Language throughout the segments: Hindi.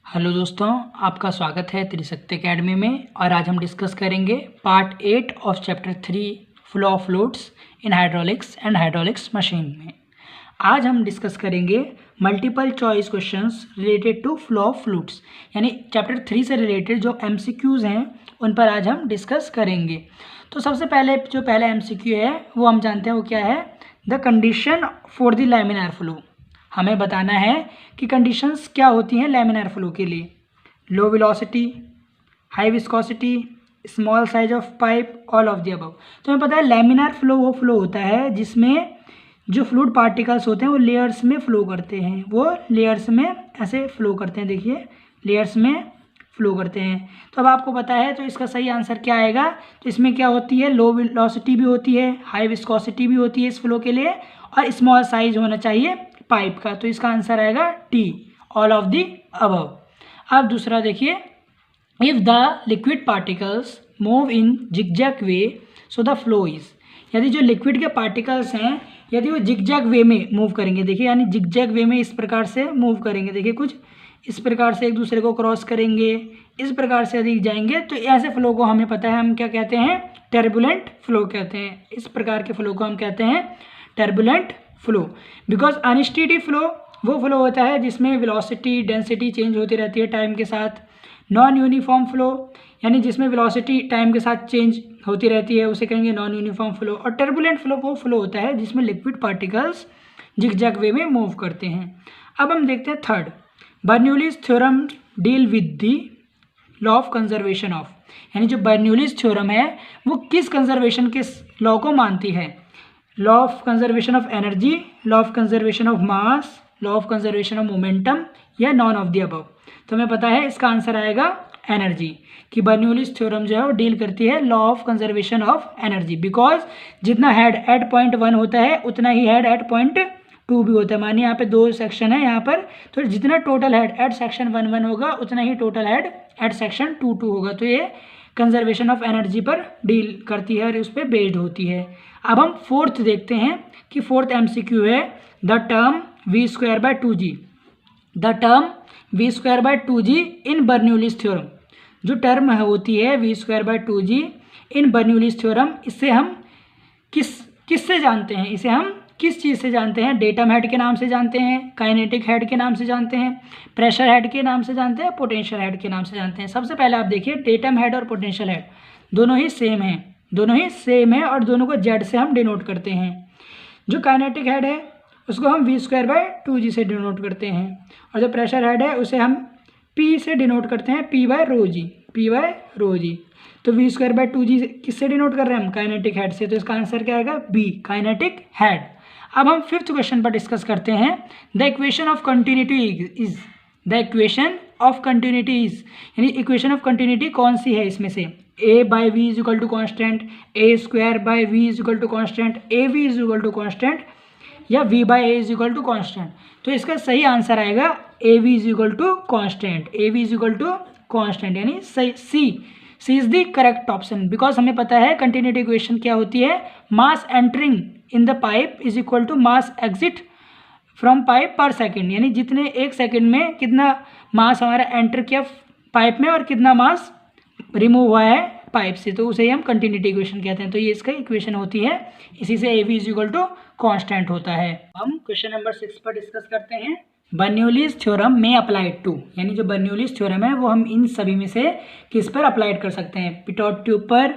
हेलो दोस्तों, आपका स्वागत है त्रिशक्ति एकेडमी में। और आज हम डिस्कस करेंगे part 8 of chapter 3 flow of fluids in hydraulics and hydraulics machine में। आज हम डिस्कस करेंगे multiple choice questions related to flow of fluids, यानी चैप्टर 3 से रिलेटेड जो MCQs हैं उन पर आज हम डिस्कस करेंगे। तो सबसे पहले जो पहला MCQ है वो हम जानते हैं वो क्या है, the condition for the laminar flow. हमें बताना है कि कंडीशंस क्या होती हैं लैमिनार फ्लो के लिए। Low velocity, high viscosity, small size of pipe, all of the above. तो हमें पता है लैमिनार फ्लो वो फ्लो होता है जिसमें जो फ्लूइड पार्टिकल्स होते हैं वो लेयर्स में फ्लो करते हैं, वो लेयर्स में ऐसे फ्लो करते हैं। देखिए लेयर्स में फ्लो करते हैं। तो अब आपको पता है तो इसका सही आंसर क्या आएगा। तो इसमें क्या होती है, लो वेलोसिटी भी होती है, हाई विस्कोसिटी भी होती है इस फ्लो के लिए, और स्मॉल साइज होना चाहिए पाइप का। तो इसका आंसर आएगा T, all of the above. अब दूसरा देखिए, if the liquid particles move in zigzag way so the flow is. यदि जो लिक्विड के पार्टिकल्स हैं यदि वो जिगजैग वे में मूव करेंगे, देखिए यानी जिगजैग वे में इस प्रकार से मूव करेंगे, देखिए कुछ इस प्रकार से एक दूसरे को क्रॉस करेंगे, इस प्रकार से यदि जाएंगे तो ऐसे फ्लो को हमें पता है हम क्या कहते हैं, टर्बुलेंट फ्लो कहते हैं। इस प्रकार के फ्लो को हम कहते हैं turbulent flow. Because unsteady flow वो फ्लो होता है जिसमें वेलोसिटी डेंसिटी चेंज होती रहती है टाइम के साथ। नॉन यूनिफॉर्म फ्लो यानी जिसमें वेलोसिटी टाइम के साथ चेंज होती रहती है उसे कहेंगे नॉन यूनिफॉर्म फ्लो। और टर्बुलेंट फ्लो वो फ्लो होता है जिसमें लिक्विड पार्टिकल्स जिगजैग वे में मूव करते हैं। अब हम देखते हैं third, Bernoulli's theorem deal with the law of conservation of, यानी जो बर्नौलीज थ्योरम है वो किस कंजर्वेशन के लॉ को मानती है। Law of conservation of energy, law of conservation of mass, law of conservation of momentum, या नॉन ऑफ द अबव। तो हमें पता है इसका आंसर आएगा एनर्जी, कि बर्नौलीज थ्योरम जो है वो डील करती है law of conservation of energy. Because जितना हेड एट पॉइंट 1 होता है उतना ही हेड एट पॉइंट 2 भी होता है। मानिए यहाँ पे 2 सेक्शन है यहाँ पर, तो जितना टोटल हेड एट सेक्शन 1 होगा उतना ही टोटल हेड एट सेक्शन 2 होगा। तो ये कंजर्वेशन ऑफ एनर्जी पर डील करती है और उस पर बेस्ड होती है। अब हम फोर्थ देखते हैं कि फोर्थ MCQ है, the term v²/2g, the term v²/2g in Bernoulli's theorem. जो टर्म होती है v²/2g इन बर्नौलीज थ्योरम, इससे हम किससे जानते हैं, इसे हम किस चीज़ से जानते हैं। डेटम हेड के नाम से जानते हैं, काइनेटिक हेड के नाम से जानते हैं, प्रेशर हेड के नाम से जानते हैं, पोटेंशियल हेड के नाम से जानते हैं। सबसे पहले आप देखिए डेटम हेड और पोटेंशियल हेड दोनों ही सेम हैं, दोनों ही सेम है और दोनों को जेड से हम डिनोट करते हैं। जो काइनेटिक हेड है उसको हम v²/2g से डिनोट करते हैं, और जो प्रेशर हेड है उसे हम p से डिनोट करते हैं, p/ρg। तो v²/2g किससे डिनोट कर रहे हैं हम, काइनेटिक हेड से। तो इसका आंसर क्या आएगा, बी, काइनेटिक हेड। अब हम फिफ्थ क्वेश्चन पर डिस्कस करते हैं, the equation of continuity is, the equation of continuity is, यानी इक्वेशन ऑफ कंटिन्यूटी कौन सी है इसमें से, a/v is equal to constant, a²/v is equal to constant, av is equal to constant, या v/a is equal to constant. तो इसका सही आंसर आएगा av is equal to constant, av is equal to constant, यानी C is the correct option. Because हमें पता है कंटिन्यूटी इक्वेशन क्या होती है, mass entering in the pipe is equal to mass exit from pipe per second, यानी जितने एक सेकेंड में कितना मास हमारा एंटर किया पाइप में और कितना मास रिमूव हुआ है पाइप से, तो उसे ही हम कंटिन्यूटी इक्वेशन कहते हैं। तो ये इसका इक्वेशन होती है, इसी से av is equal to constant होता है। हम क्वेश्चन नंबर 6 पर डिस्कस करते हैं, बर्नौलीज थ्योरम में अप्लाइड टू, यानी जो बर्नौलीज थ्योरम है वो हम इन सभी में से किस पर अप्लाइड कर सकते हैं, पिटोट ट्यूब पर,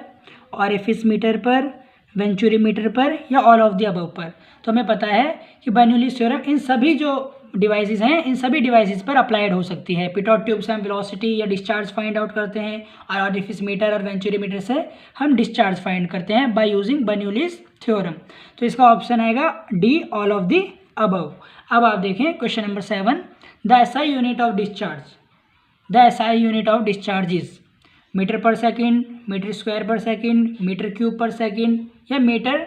ऑरिफिस मीटर पर, वेंचुरी मीटर पर, या ऑल ऑफ द अबव पर। तो हमें पता है कि बर्नौलीज थ्योरम इन सभी जो डिवाइसेस हैं इन सभी डिवाइसेस पर अप्लाइड हो सकती है। पिटोट ट्यूब से हम वेलोसिटी या डिस्चार्ज फाइंड आउट करते हैं, और ऑरिफिस मीटर और वेंचुरी मीटर से हम डिस्चार्ज फाइंड करते हैं बाय यूजिंग बर्नौलीज थ्योरम। तो इसका ऑप्शन आएगा D, all of the above. अब आप देखें question number 7, the SI unit of discharge, the SI unit of discharge is metre per second, metre square per second, metre cube per second, या मीटर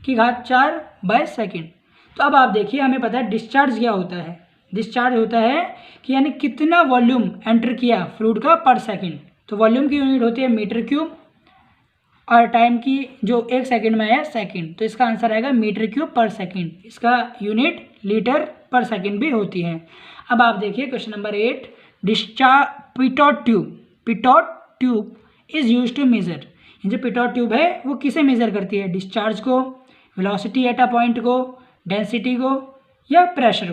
की घात 4/सेकेंड। तो अब आप देखिए हमें पता है डिस्चार्ज क्या होता है, डिस्चार्ज होता है कि यानी कितना वॉल्यूम एंटर किया फ्लूइड का पर सेकेंड। तो वॉल्यूम की यूनिट होती है मीटर क्यूब, और टाइम की जो एक सेकेंड में है सेकेंड। तो इसका आंसर आएगा मीटर क्यूब पर सेकेंड, इसका यूनिट लीटर पर सेकेंड भी होती है। अब आप देखिए question number 8, pitot tube is use to measure. ये जो पिटोट ट्यूब है वो किसे मेज़र करती है? डिस्चार्ज को, वेलोसिटी एट अ पॉइंट को, डेंसिटी को, या प्रेशर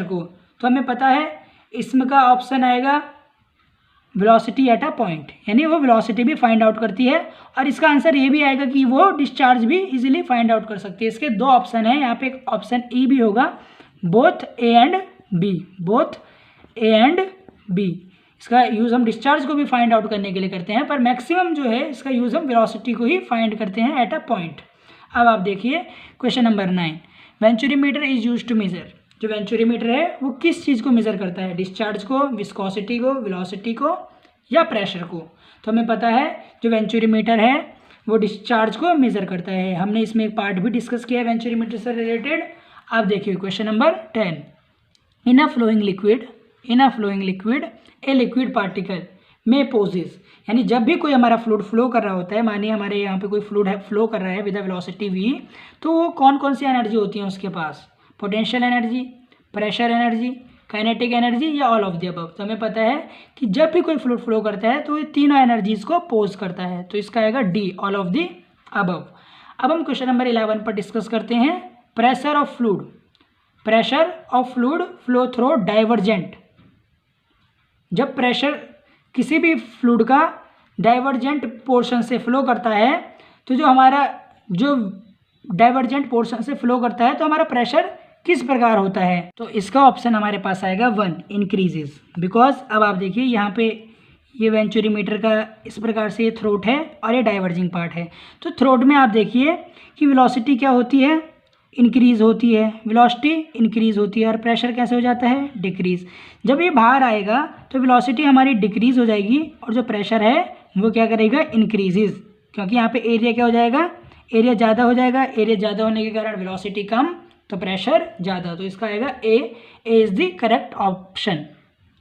को। तो हमें पता है इसमें का ऑप्शन आएगा वेलोसिटी एट अ पॉइंट, यानी वो वेलोसिटी भी फाइंड आउट करती है। और इसका आंसर ये भी आएगा कि वो डिस्चार्ज भी इजीली फाइंड आउट कर सकती है। इसके दो ऑप्शन हैं, यहाँ पे एक ऑप्शन ई भी होगा, बोथ ए एंड बी। इसका यूज़ हम डिस्चार्ज को भी फाइंड आउट करने के लिए करते हैं, पर मैक्सिमम जो है इसका यूज़ हम वेलोसिटी को ही फाइंड करते हैं एट अ पॉइंट। अब आप देखिए question number 9, venturimeter is use to measure. जो वेंचुरीमीटर है वो किस चीज़ को मेज़र करता है? डिस्चार्ज को, विस्कोसिटी को, वेलोसिटी को, या प्रेशर को? तो हमें पता है जो वेंचुरीमीटर है वो डिस्चार्ज को मेज़र करता है। हमने इसमें एक पार्ट भी डिस्कस किया है वेंचुरीमीटर से रिलेटेड। आप देखिए question number 10, in a flowing liquid A liquid particle में पोजेस, यानी जब भी कोई हमारा फ्लूइड फ्लो कर रहा होता है, मानिए हमारे यहाँ पे कोई फ्लूइड है फ्लो कर रहा है विद अ वेलोसिटी v, तो वो कौन कौन सी एनर्जी होती है उसके पास? Potential energy, pressure energy, kinetic energy, या ऑल ऑफ द अबव। तो हमें पता है कि जब भी कोई फ्लूइड फ्लो करता है तो ये तीनों एनर्जीज को पोज करता है, तो इसका आएगा D, all of the above. अब हम क्वेश्चन नंबर 11 पर डिस्कस करते हैं, pressure of fluid flow through divergent. जब प्रेशर किसी भी फ्लूइड का डाइवर्जेंट पोर्शन से फ्लो करता है, तो जो डाइवर्जेंट पोर्शन से फ्लो करता है तो हमारा प्रेशर किस प्रकार होता है? तो इसका ऑप्शन हमारे पास आएगा 1, इंक्रीजेज। बिकॉज अब आप देखिए यहाँ पे ये वेंचुरीमीटर का इस प्रकार से ये थ्रोट है और ये डाइवर्जिंग पार्ट है। तो थ्रोट में आप देखिए कि वेलोसिटी क्या होती है? इंक्रीज होती है, वेलोसिटी इंक्रीज होती है, और प्रेशर कैसे हो जाता है? डिक्रीज। जब ये बाहर आएगा तो वेलोसिटी हमारी डिक्रीज हो जाएगी और जो प्रेशर है वो क्या करेगा? इंक्रीजेज, क्योंकि यहाँ पे एरिया क्या हो जाएगा? एरिया ज़्यादा हो जाएगा। एरिया ज़्यादा होने के कारण वेलोसिटी कम तो प्रेशर ज़्यादा, तो इसका आएगा A is the correct option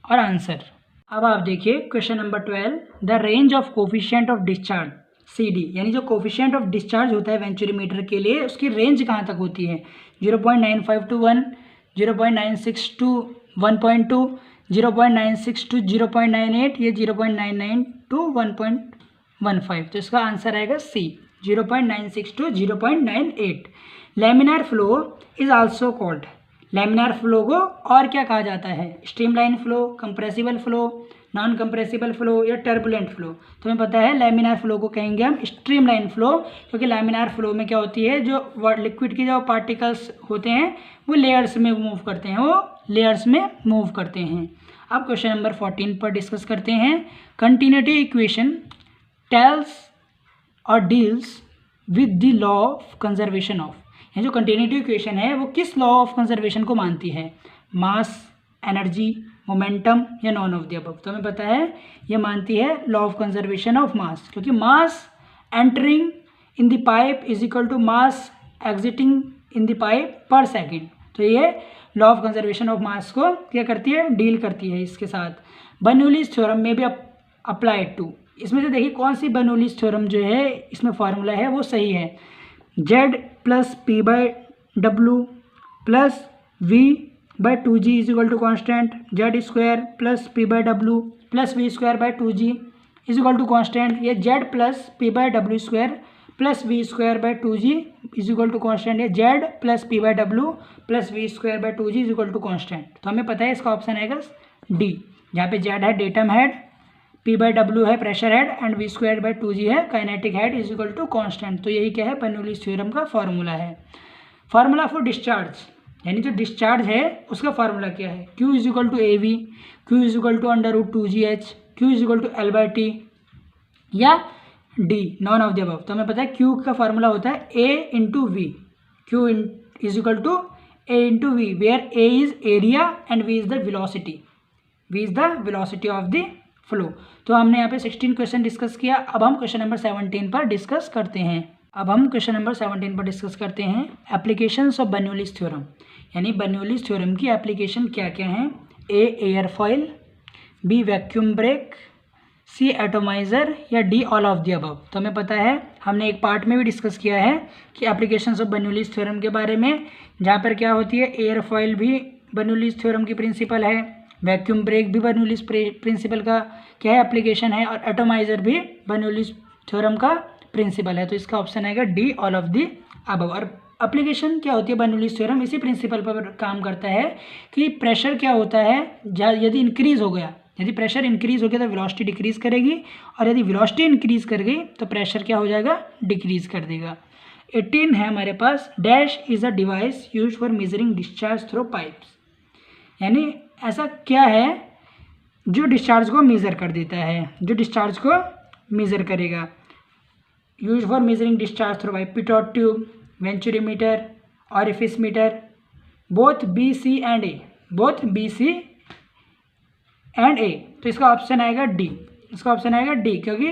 और आंसर। अब आप देखिए question number 12, the range of coefficient of discharge CD, यानी जो कोफिशिएंट ऑफ डिस्चार्ज होता है वेंचुरीमीटर के लिए उसकी रेंज कहाँ तक होती है? 0.95 to 1, 0.96 to 1.2, 0.96 to 0.98, या 0.99 to 1.15। तो इसका आंसर आएगा सी, 0.96 to 0.98। Laminar flow is also called, laminar flow को और क्या कहा जाता है? Streamline flow, compressible flow, non compressible flow, या टर्बुलेंट फ्लो। तो हमें पता है लैमिनार फ्लो को कहेंगे हम स्ट्रीमलाइन फ्लो, क्योंकि लैमिनार फ्लो में क्या होती है, जो लिक्विड के जो पार्टिकल्स होते हैं वो लेयर्स में मूव करते हैं, अब क्वेश्चन नंबर 14 पर डिस्कस करते हैं, कंटिन्यूटी इक्वेशन टेल्स और deals with the law of conservation of. ये जो कंटिन्यूटी इक्वेशन है वो किस लॉ ऑफ कंजर्वेशन को मानती है? मास, एनर्जी, मोमेंटम, या नॉन ऑफ द अबव। तो हमें पता है ये मानती है law of conservation of mass, क्योंकि mass entering in the pipe is equal to mass exiting in the pipe per second. तो ये law of conservation of mass को क्या करती है? डील करती है इसके साथ। बर्नौलीज थ्योरम में भी अप्लाइड टू, इसमें से देखिए कौन सी बर्नौलीज थ्योरम जो है इसमें फॉर्मूला है वो सही है। Z plus P by W plus V by 2g is equal to constant, Z square plus P by W plus V square by 2g is equal to constant, या Z plus P by W square plus V square by 2g is equal to constant, या Z plus P by W plus V square by 2g is equal to constant. तो हमें पता है इसका ऑप्शन आएगा डी, जहाँ पे जेड है datum head, P by W है pressure head, and V square by 2g है kinetic head is equal to constant. तो यही क्या है? बर्नौलीज थ्योरम का फॉर्मूला है। फार्मूला फॉर डिस्चार्ज, यानी जो डिस्चार्ज है उसका फार्मूला क्या है? Q is equal to A V, Q is equal to √2gh, Q is equal to L/T, या D, none of the above. तो हमें पता है Q का फार्मूला होता है A into V, Q is equal to A into V, where A is area and V is the velocity of the flow. तो हमने यहाँ पे 16 क्वेश्चन डिस्कस किया। अब हम क्वेश्चन नंबर 17 पर डिस्कस करते हैं। एप्लीकेशंस ऑफ बर्नौलीज थ्योरम, यानी बर्नौलीज थ्योरम की एप्लीकेशन क्या क्या हैं? ए एयरफॉयल, बी वैक्यूम ब्रेक, सी एटोमाइज़र, या D all of the above. तो हमें पता है हमने एक पार्ट में भी डिस्कस किया है कि एप्लीकेशंस ऑफ बर्नौलीज थ्योरम के बारे में, जहाँ पर क्या होती है एयरफॉयल भी बर्नौलीज थ्योरम की प्रिंसिपल है, वैक्यूम ब्रेक भी बर्नौलीज प्रिंसिपल का क्या है, एप्लीकेशन है, और एटोमाइजर भी बर्नौलीज थ्योरम का प्रिंसिपल है। तो इसका ऑप्शन आएगा D, all of the above. और एप्लीकेशन क्या होती है बर्नौलीज थ्योरम, इसी प्रिंसिपल पर काम करता है कि प्रेशर क्या होता है, यदि इंक्रीज हो गया, यदि प्रेशर इंक्रीज हो गया तो वेलोसिटी डिक्रीज करेगी, और यदि वेलोसिटी इंक्रीज कर गई तो प्रेशर क्या हो जाएगा, डिक्रीज कर देगा। 18 है हमारे पास, dash is a device use for measuring discharge through pipes. यानी ऐसा क्या है जो डिस्चार्ज को मेज़र कर देता है, जो डिस्चार्ज को मेज़र करेगा। Use for measuring discharge through pipe, pitot tube, venturimeter, orifice meter, both B C and A, both B C and A. तो इसका ऑप्शन आएगा डी, इसका ऑप्शन आएगा डी, क्योंकि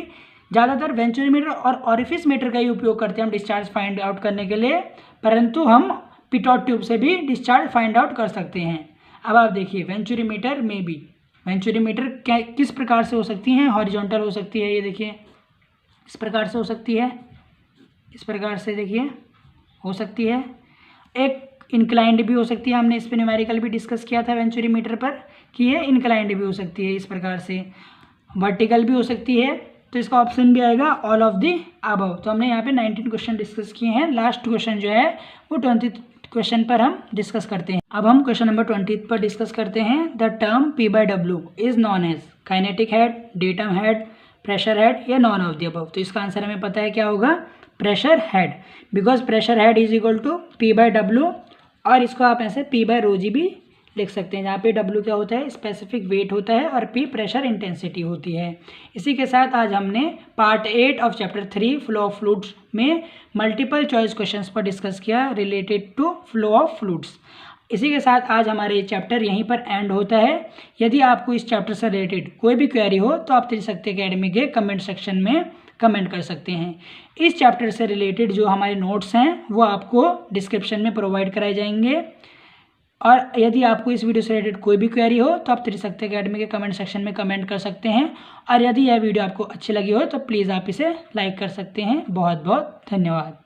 ज़्यादातर वेंचुरीमीटर और ऑरिफिस मीटर का ही उपयोग करते हैं हम डिस्चार्ज फाइंड आउट करने के लिए, परंतु हम पिटोट ट्यूब से भी डिस्चार्ज फाइंड आउट कर सकते हैं। अब आप देखिए वेंचुरीमीटर में भी, वेंचुरीमीटर क्या किस प्रकार से हो सकती हैं, हॉरिजॉन्टल हो सकती है, ये देखिए इस प्रकार से हो सकती है, इस प्रकार से देखिए हो सकती है, एक इंक्लाइंड भी हो सकती है। हमने इस पर न्यूमेरिकल भी डिस्कस किया था वेंचुरीमीटर पर कि ये इंक्लाइंड भी हो सकती है, इस प्रकार से वर्टिकल भी हो सकती है। तो इसका ऑप्शन भी आएगा ऑल ऑफ दी अबव। तो हमने यहाँ पे 19 क्वेश्चन डिस्कस किए हैं, लास्ट क्वेश्चन जो है वो 20 क्वेश्चन पर हम डिस्कस करते हैं। अब हम क्वेश्चन नंबर 20 पर डिस्कस करते हैं। The term P/W is known as kinetic head, datum head, pressure head या नॉन ऑफ द अबव। तो इसका आंसर हमें पता है क्या होगा, pressure head, because pressure head is equal to P/W, और इसको आप ऐसे P/ρg भी लिख सकते हैं, जहाँ पे W क्या होता है, स्पेसिफिक वेट होता है, और P प्रेशर इंटेंसिटी होती है। इसी के साथ आज हमने part 8 of chapter 3 flow of fluids में मल्टीपल चॉइस क्वेश्चंस पर डिस्कस किया related to flow of fluids. इसी के साथ आज हमारे ये चैप्टर यहीं पर एंड होता है। यदि आपको इस चैप्टर से रिलेटेड कोई भी क्वेरी हो तो आप त्रिशक्ति एकेडमी के कमेंट सेक्शन में कमेंट कर सकते हैं। इस चैप्टर से रिलेटेड जो हमारे नोट्स हैं वो आपको डिस्क्रिप्शन में प्रोवाइड कराए जाएंगे, और यदि आपको इस वीडियो से रिलेटेड कोई भी क्वेरी हो तो आप त्रिशक्ति एकेडमी के कमेंट सेक्शन में कमेंट कर सकते हैं। और यदि यह वीडियो आपको अच्छी लगी हो तो प्लीज़ आप इसे लाइक कर सकते हैं। बहुत बहुत धन्यवाद।